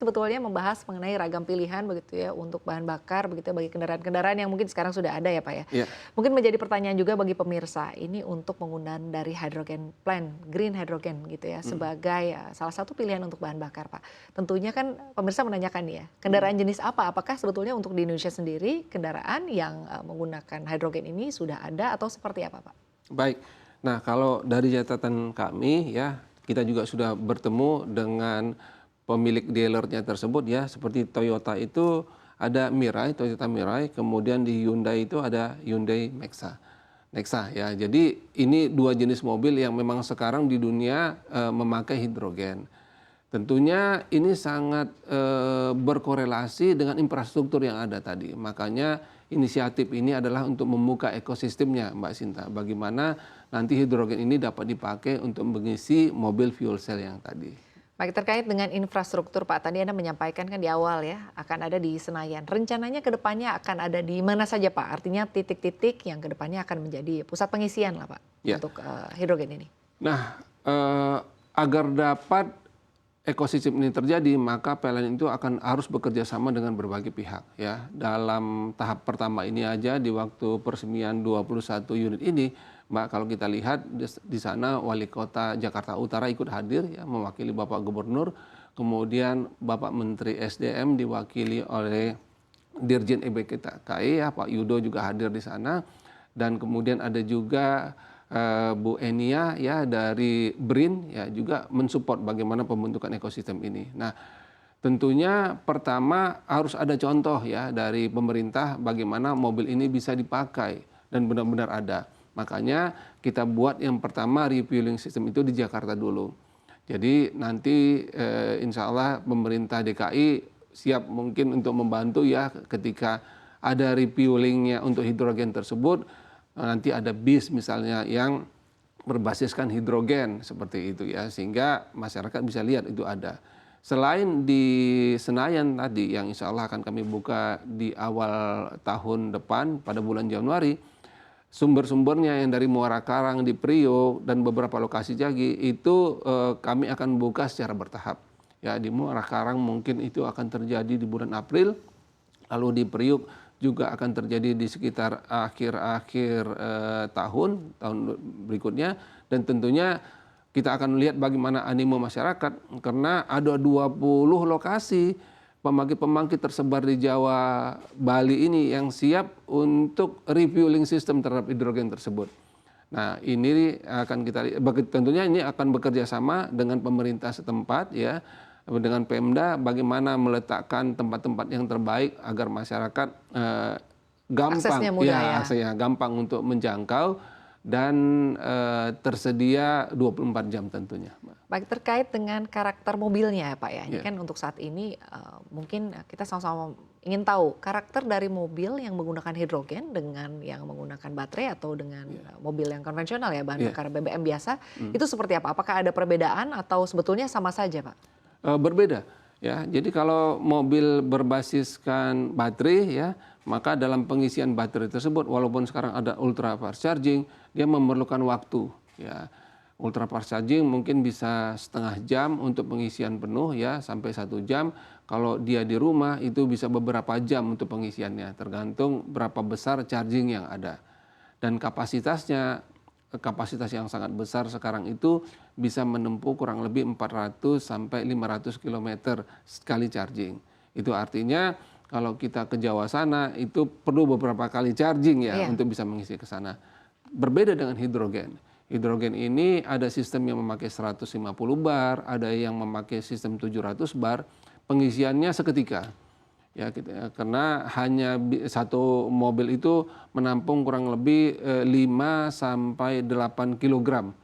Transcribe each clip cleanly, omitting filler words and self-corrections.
sebetulnya membahas mengenai ragam pilihan begitu ya untuk bahan bakar begitu ya bagi kendaraan-kendaraan yang mungkin sekarang sudah ada ya Pak ya. Iya. Mungkin menjadi pertanyaan juga bagi pemirsa ini untuk penggunaan dari hydrogen plant, green hydrogen gitu ya Mhm, sebagai salah satu pilihan untuk bahan bakar Pak. Tentunya kan pemirsa menanyakan nih ya, mhm. kendaraan jenis apa? Apakah sebetulnya untuk di Indonesia sendiri kendaraan yang menggunakan hydrogen ini sudah ada atau seperti apa Pak? Baik. Nah, kalau dari catatan kami ya, kita juga sudah bertemu dengan pemilik dealernya tersebut ya, seperti Toyota itu ada Mirai, Toyota Mirai, kemudian di Hyundai itu ada Hyundai Nexa ya. Jadi ini dua jenis mobil yang memang sekarang di dunia memakai hidrogen. Tentunya ini sangat berkorelasi dengan infrastruktur yang ada tadi. Makanya inisiatif ini adalah untuk membuka ekosistemnya, Mbak Sinta. Bagaimana nanti hidrogen ini dapat dipakai untuk mengisi mobil fuel cell yang tadi. Baik, terkait dengan infrastruktur Pak, tadi Anda menyampaikan kan di awal ya, akan ada di Senayan. Rencananya ke depannya akan ada di mana saja Pak? Artinya titik-titik yang ke depannya akan menjadi pusat pengisian lah Pak, Ya. untuk hidrogen ini. Nah, agar dapat ekosistem ini terjadi, maka PLN itu akan harus bekerja sama dengan berbagai pihak ya. Dalam tahap pertama ini aja di waktu peresmian 21 unit ini, Mbak, kalau kita lihat di sana Wali Kota Jakarta Utara ikut hadir ya mewakili Bapak Gubernur, kemudian Bapak Menteri SDM diwakili oleh Dirjen EBKTKI ya Pak Yudo juga hadir di sana, dan kemudian ada juga Bu Enia ya dari BRIN ya juga mensupport bagaimana pembentukan ekosistem ini. Nah, tentunya pertama harus ada contoh ya dari pemerintah bagaimana mobil ini bisa dipakai dan benar-benar ada. Makanya kita buat yang pertama refueling system itu di Jakarta dulu. Jadi nanti insya Allah pemerintah DKI siap mungkin untuk membantu ya ketika ada refuelingnya untuk hidrogen tersebut. Nanti ada bis misalnya yang berbasiskan hidrogen seperti itu ya, sehingga masyarakat bisa lihat itu ada. Selain di Senayan tadi yang insya Allah akan kami buka di awal tahun depan pada bulan Januari, sumber-sumbernya yang dari Muara Karang di Priok dan beberapa lokasi lagi itu kami akan buka secara bertahap. Ya, di Muara Karang mungkin itu akan terjadi di bulan April, lalu di Priuk juga akan terjadi di sekitar akhir-akhir tahun berikutnya, dan tentunya kita akan melihat bagaimana animo masyarakat karena ada 20 lokasi pembangkit-pembangkit tersebar di Jawa Bali ini yang siap untuk refueling system terhadap hidrogen tersebut. Nah, ini akan kita tentunya ini akan bekerja sama dengan pemerintah setempat ya, dengan Pemda bagaimana meletakkan tempat-tempat yang terbaik agar masyarakat gampang Aksesnya mudah ya ya. aksesnya gampang untuk menjangkau dan tersedia 24 jam tentunya. Baik, terkait dengan karakter mobilnya ya Pak ya. Ini Ya, kan untuk saat ini mungkin kita sama-sama ingin tahu karakter dari mobil yang menggunakan hidrogen dengan yang menggunakan baterai atau dengan ya, mobil yang konvensional ya bahan ya. bakar BBM biasa, Hmm. itu seperti apa? Apakah ada perbedaan atau sebetulnya sama saja Pak? Berbeda ya. Jadi kalau mobil berbasiskan baterai ya, maka dalam pengisian baterai tersebut walaupun sekarang ada ultra fast charging, dia memerlukan waktu ya. Ultra fast charging mungkin bisa setengah jam untuk pengisian penuh ya, sampai 1 jam. Kalau dia di rumah itu bisa beberapa jam untuk pengisiannya, tergantung berapa besar charging yang ada. Dan kapasitas yang sangat besar sekarang itu bisa menempuh kurang lebih 400 sampai 500 km sekali charging. Itu artinya kalau kita ke Jawa sana itu perlu beberapa kali charging ya Iya. untuk bisa mengisi ke sana. Berbeda dengan hidrogen. Hidrogen ini ada sistem yang memakai 150 bar, ada yang memakai sistem 700 bar, pengisiannya seketika. Ya, karena hanya satu mobil itu menampung kurang lebih 5 sampai 8 kilogram,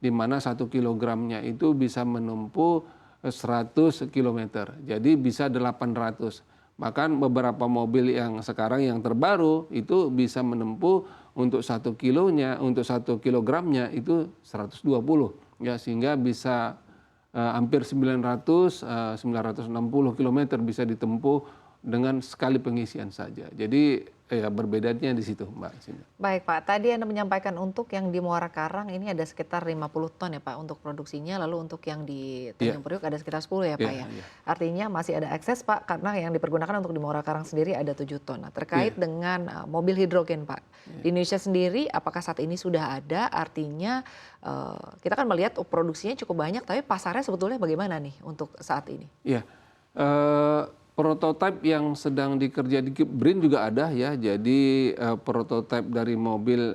di mana 1 kilogramnya itu bisa menempuh 100 kilometer, jadi bisa 800. Bahkan beberapa mobil yang sekarang yang terbaru itu bisa menempuh untuk 1 kilonya, untuk 1 kilogramnya itu 120 ya, sehingga bisa hampir 960 kilometer bisa ditempuh dengan sekali pengisian saja. Jadi ya berbedanya di situ, Mbak Sinta. Baik Pak, tadi Anda menyampaikan untuk yang di Muara Karang ini ada sekitar 50 ton ya Pak untuk produksinya, lalu untuk yang di Iya, Tanjung Priok ada sekitar 10 ya Pak iya, ya. iya, Artinya masih ada akses Pak, karena yang dipergunakan untuk di Muara Karang sendiri ada 7 ton. Nah, terkait iya, dengan mobil hidrogen Pak, iya. di Indonesia sendiri apakah saat ini sudah ada? Artinya kita kan melihat produksinya cukup banyak, tapi pasarnya sebetulnya bagaimana nih untuk saat ini? Iya, prototipe yang sedang dikerja di BRIN juga ada ya. Jadi prototipe dari mobil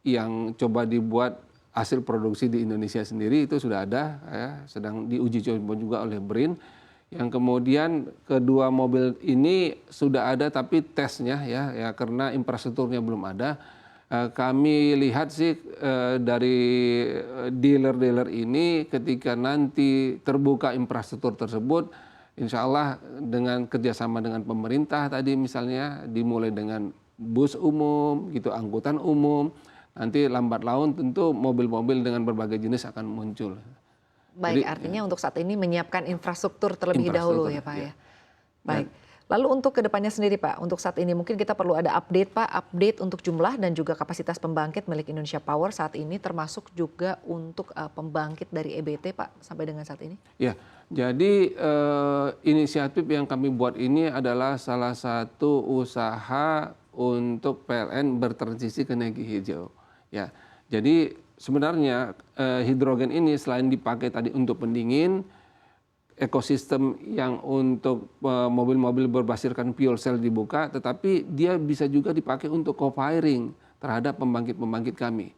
yang coba dibuat hasil produksi di Indonesia sendiri itu sudah ada ya, sedang diuji coba juga oleh BRIN. Yang kemudian kedua mobil ini sudah ada tapi tesnya ya karena infrastrukturnya belum ada. Kami lihat sih dari dealer-dealer ini ketika nanti terbuka infrastruktur tersebut, insya Allah dengan kerjasama dengan pemerintah tadi misalnya dimulai dengan bus umum, gitu, angkutan umum, nanti lambat laun tentu mobil-mobil dengan berbagai jenis akan muncul. Baik, Jadi, artinya untuk saat ini menyiapkan infrastruktur terlebih dahulu ya Pak ya. ya. Baik. Lalu untuk kedepannya sendiri Pak, untuk saat ini mungkin kita perlu ada update Pak, update untuk jumlah dan juga kapasitas pembangkit milik Indonesia Power saat ini, termasuk juga untuk pembangkit dari EBT Pak sampai dengan saat ini. Ya, jadi inisiatif yang kami buat ini adalah salah satu usaha untuk PLN bertransisi ke energi hijau. Ya, jadi sebenarnya hidrogen ini selain dipakai tadi untuk pendingin, ekosistem yang untuk mobil-mobil berbasiskan fuel cell dibuka, tetapi dia bisa juga dipakai untuk co-firing terhadap pembangkit-pembangkit kami.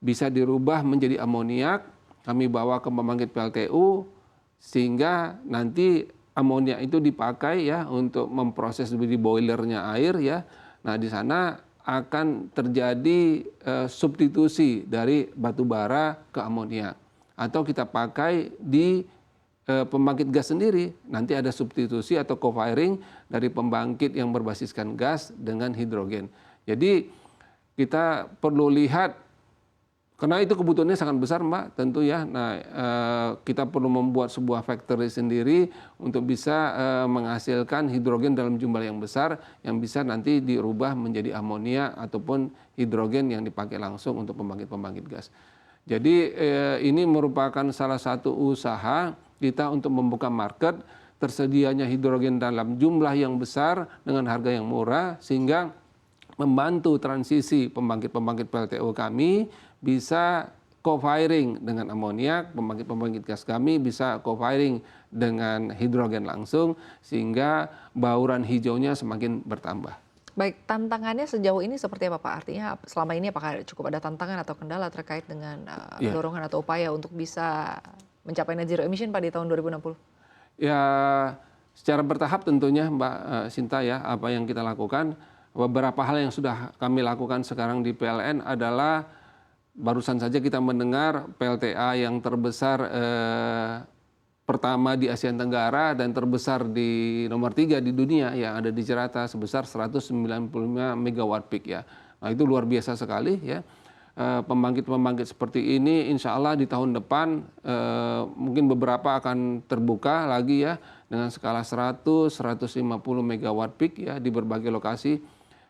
Bisa dirubah menjadi amoniak, kami bawa ke pembangkit PLTU, sehingga nanti amoniak itu dipakai ya untuk memproses di boilernya air ya. Nah di sana akan terjadi substitusi dari batu bara ke amoniak, atau kita pakai di pembangkit gas sendiri, nanti ada substitusi atau co-firing dari pembangkit yang berbasiskan gas dengan hidrogen. Jadi kita perlu lihat, karena itu kebutuhannya sangat besar Mbak tentu ya. Nah kita perlu membuat sebuah factory sendiri untuk bisa menghasilkan hidrogen dalam jumlah yang besar yang bisa nanti dirubah menjadi amonia ataupun hidrogen yang dipakai langsung untuk pembangkit-pembangkit gas. Jadi ini merupakan salah satu usaha kita untuk membuka market tersedianya hidrogen dalam jumlah yang besar dengan harga yang murah, sehingga membantu transisi pembangkit-pembangkit PLTU kami bisa co-firing dengan amoniak, pembangkit-pembangkit gas kami bisa co-firing dengan hidrogen langsung, sehingga bauran hijaunya semakin bertambah. Baik, tantangannya sejauh ini seperti apa Pak? Artinya selama ini apakah cukup ada tantangan atau kendala terkait dengan dorongan atau upaya untuk bisa mencapai net zero emission Pak di tahun 2060? Ya, secara bertahap tentunya Mbak Sinta ya, apa yang kita lakukan. Beberapa hal yang sudah kami lakukan sekarang di PLN adalah barusan saja kita mendengar PLTA yang terbesar pertama di Asia Tenggara dan terbesar di nomor 3 di dunia yang ada di Jakarta sebesar 195 megawatt peak ya. Nah itu luar biasa sekali ya. Pembangkit-pembangkit seperti ini insya Allah di tahun depan mungkin beberapa akan terbuka lagi ya dengan skala 100-150 megawatt peak ya di berbagai lokasi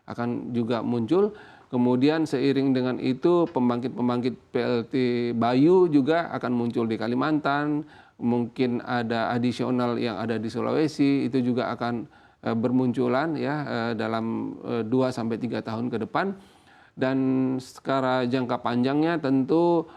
akan juga muncul. Kemudian seiring dengan itu pembangkit-pembangkit PLT Bayu juga akan muncul di Kalimantan, mungkin ada adisional yang ada di Sulawesi itu juga akan bermunculan ya dalam 2-3 tahun ke depan. Dan secara jangka panjangnya tentu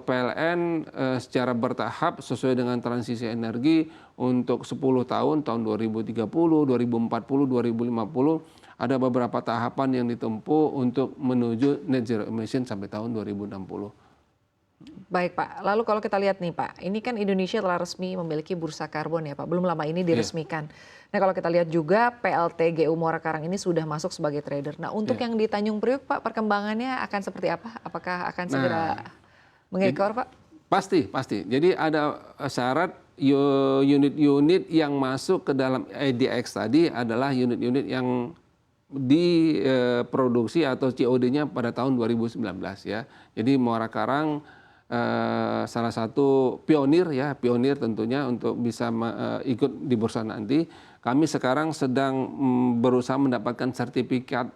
PLN secara bertahap sesuai dengan transisi energi untuk 10 tahun 2030, 2040, 2050 ada beberapa tahapan yang ditempuh untuk menuju net zero emission sampai tahun 2060. Baik Pak, lalu kalau kita lihat nih Pak, ini kan Indonesia telah resmi memiliki bursa karbon ya Pak, belum lama ini diresmikan. Nah kalau kita lihat juga PLT GU Muara Karang ini sudah masuk sebagai trader. Nah untuk yang di Tanjung Priok Pak, perkembangannya akan seperti apa? Apakah akan segera mengekor Pak? Pasti. Jadi ada syarat unit-unit yang masuk ke dalam EDX tadi adalah unit-unit yang diproduksi atau COD-nya pada tahun 2019 ya. Jadi Muara Karang salah satu pionir tentunya untuk bisa ikut di bursa nanti. Kami sekarang sedang berusaha mendapatkan sertifikat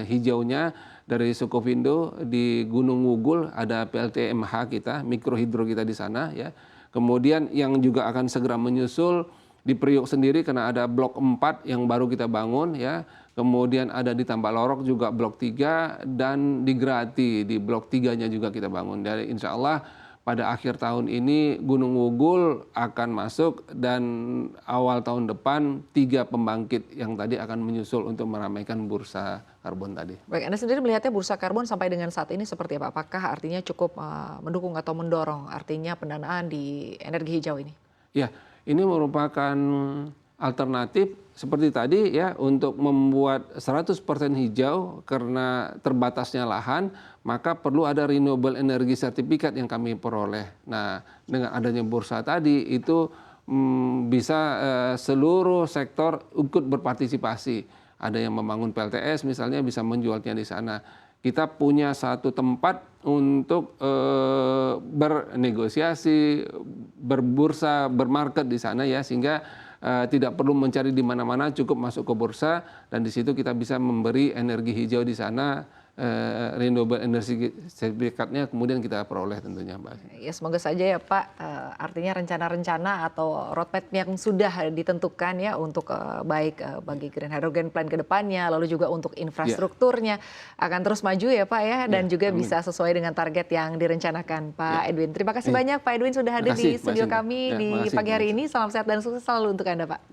hijaunya dari Sukovindo di Gunung Wugul, ada PLTMH kita, mikrohidro kita di sana ya. Kemudian yang juga akan segera menyusul di Priok sendiri karena ada blok 4 yang baru kita bangun ya. Kemudian ada di Tambalorok juga blok 3 dan di Grati di blok 3-nya juga kita bangun. Dari insya Allah pada akhir tahun ini Gunung Wugul akan masuk dan awal tahun depan 3 pembangkit yang tadi akan menyusul untuk meramaikan bursa karbon tadi. Baik, Anda sendiri melihatnya bursa karbon sampai dengan saat ini seperti apa? Apakah artinya cukup mendukung atau mendorong artinya pendanaan di energi hijau ini? Ya, ini merupakan alternatif seperti tadi ya untuk membuat 100% hijau karena terbatasnya lahan, maka perlu ada renewable energy certificate yang kami peroleh. Nah, dengan adanya bursa tadi itu bisa seluruh sektor ikut berpartisipasi. Ada yang membangun PLTS misalnya bisa menjualnya di sana. Kita punya satu tempat untuk bernegosiasi, berbursa, bermarket di sana ya sehingga tidak perlu mencari di mana-mana, cukup masuk ke bursa dan di situ kita bisa memberi energi hijau di sana, renewable energy sertifikatnya kemudian kita peroleh tentunya, Mbak. Ya semoga saja ya Pak, artinya rencana-rencana atau roadmap yang sudah ditentukan ya untuk baik bagi Green Hydrogen Plan ke depannya, lalu juga untuk infrastrukturnya akan terus maju ya Pak ya, dan juga bisa sesuai dengan target yang direncanakan Pak Edwin. Terima kasih banyak Pak Edwin sudah hadir di studio kami di pagi hari ini. Salam sehat dan sukses selalu untuk Anda Pak.